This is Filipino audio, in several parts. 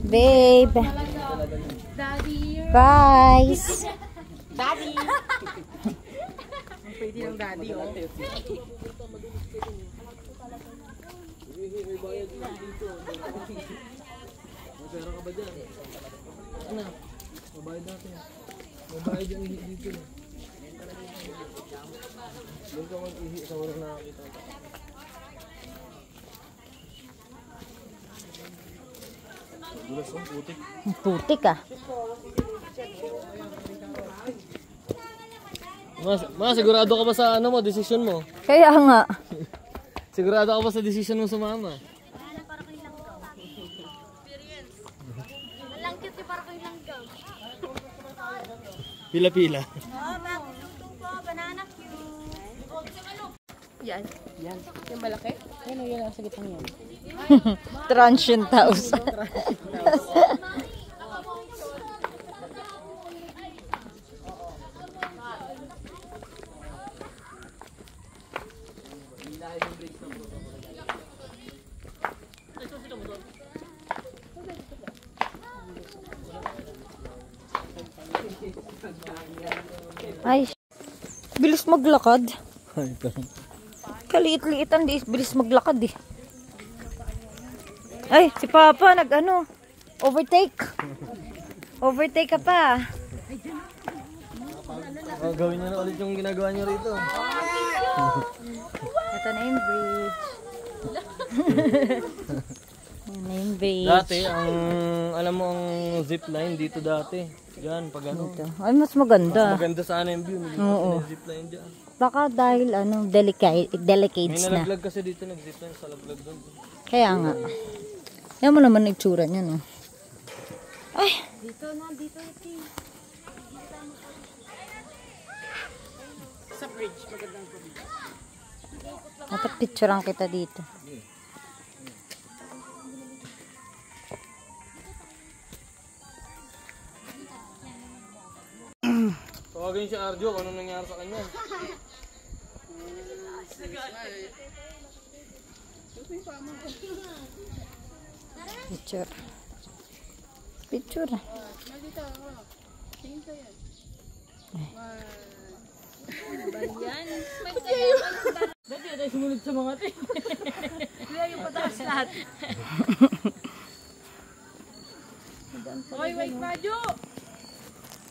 Babe. Guys. Daddy. Pwede yung daddy, oh. May bayad dito. May pera ka ba dyan? Ano? Mabayad natin. Mabayad yung ihi dito. Doon ka mag-ihi sa walang nakakita. Dulas ang putik. Putik ah. Sigurado ka ba sa ano mo, desisyon mo? Kaya nga. Sigurado ka ba sa desisyon mo sa mama? Pila-pila. Yan. Yan. Yung malaki? Ayun, yun ang sa gitang yan. Transient house. Ay, bilis maglakad. Kaliit-liitan, bilis maglakad eh. Ay, si Papa nag-ano, overtake. Overtake ka pa. Oh, gawin niyo na ulit yung ginagawa niyo rito. Ito na yung bridge. Yan na yung bridge. Dati, alam mo ang zipline dito dati. Yan, pag ano. Dito. Ay, mas maganda. Mas maganda sana yung view. Oo. Zipline dyan. Baka dahil ano, delicates May na. nalaglag kasi dito, nag-zipline sa laglag doon. Kaya nga. Yan mo naman itsura niya, no? Ay! Dito na, dito. Sa bridge, magandang bridge. Dapat picturean kita dito. Tawagin si Arjo, kung anong nangyari sa kanya. Picture. Picture. Dati tayo sumunod sa mga tin. Kaya yung pataas lahat. Hoy, wait pa, Jo!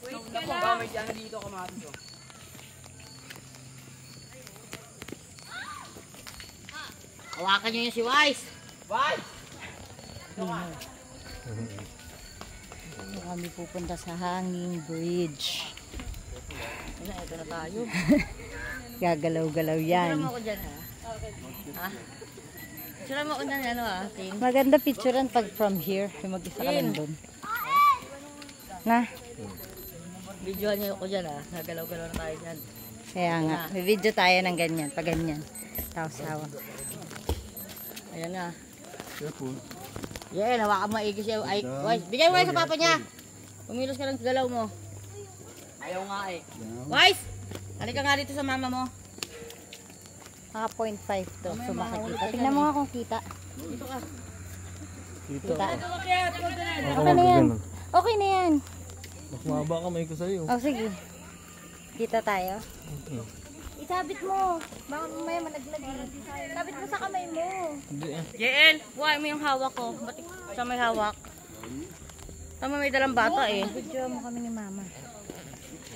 Wait ka lang. May dyan dito kamati, Jo. Hawakan niyo yung si Wise. Wise! Kami pupunta sa Hanging Bridge. Ito na tayo. Gagalaw-galaw yan. Sira mo ako dyan, ha? Ha? Sira mo ako dyan, ano, ha? Ting. Maganda picturean pag from here. Yung mag-isa ka lang doon. Na? Videohan niyo ako dyan, ha? Nagalaw-galaw na tayo dyan. Kaya nga. May video tayo ng ganyan. Pag ganyan. Tapos hawak. Ayan na. Careful. Yeah, hawakan maigi siya. Ay, Wise, bigay mo kayo sa papa niya. Pumilos ka ng galaw mo. Ayaw nga eh. Wise! Halika nga dito sa mama mo. Mga 0.5 to. So makikita. Tingnan mo nga kung kita. Dito ka. Kita. Ako Okay na yan. Okay na yan. Mas mahaba kamay ko sa'yo. Oh, sige. Kita tayo. Isabit mo. Baka mamaya malaglag. Sabit mo sa kamay mo. Hindi eh. JL, huwag mo yung hawak ko. Ba't siya may hawak? Tama may dalang bata eh. Video mo kami ni mama.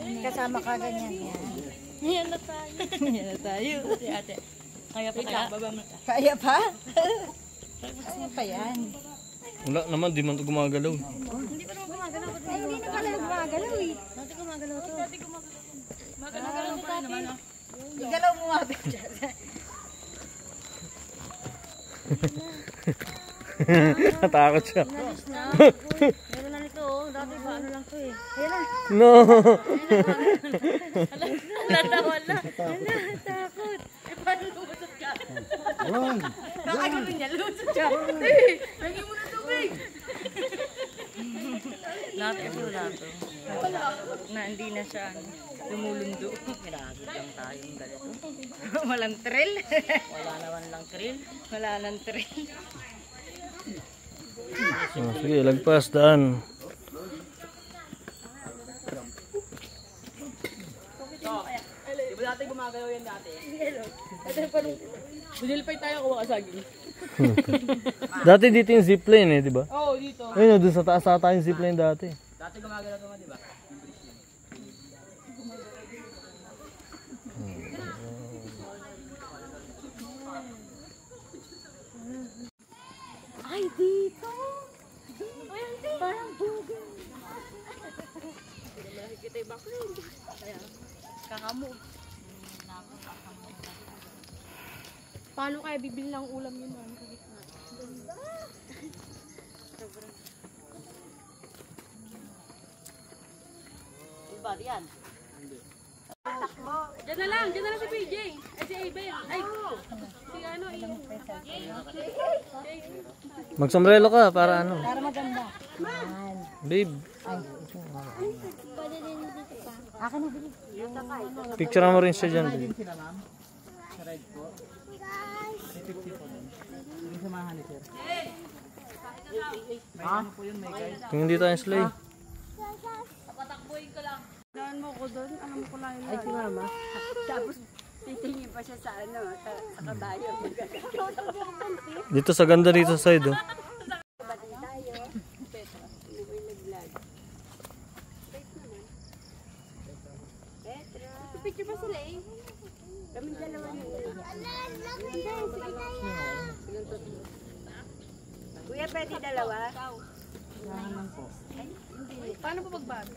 Kasama ka ganyan yan. Yan na tayo. Yan na tayo. Si ate. Kaya pa kaya? Baba mo. Kaya pa? Kaya pa yan. Wala naman, di man ito gumagalaw. Hindi pa naman gumagalaw. Ay, hindi na pala gumagalaw eh. Dati gumagalaw to. Dati gumagalaw. Magalaw pa rin naman. Igalaw mo nga picture. Natakot siya. Nalis na. Meron na nito oh. Dati ba ano lang to eh. Ayan na. No! Wala. Takot. Eh paano lumusot ka? Nakagawin niya. Lumusot siya. Lagi mo na tubig. Lahat kasi wala to. Na hindi na siya lumulundo. Grabe lang tayong ganito. Walang thrill. Wala naman lang thrill. Wala nang thrill. Sige, lagpas, daan. Di ba dati gumagalaw yan dati? Dati parang, bujilpay tayo kung makasagi. Dati dito yung zipline eh, di ba? Oo, dito. Ayun, doon sa taas ata yung zipline dati. Dati gumagalaw naman, di ba? Ay, dito. Parang bugay. Kita yung background. Kakamo. Paano kaya bibili ng ulam yun? Iba, yan. Diyan na lang si PJ. Ay, si Abel. Ay, si ano, yung... Magsombrelo ka para ano. Para maganda. Babe, Pwede din dito pa. Akin na bilis. picture mo rin siya dyan. Babe. Tingin dito yung sleigh. Daan mo ko doon. Alam mo ko lang yun. Ay, si mama. Tapos, titingin pa siya sa ano, sa kabayo. Dito sa ganda dito sa side oh. Picture pa sila eh. Kami dalawa yun. Kuya, pwede dalawa? Paano pa magbago?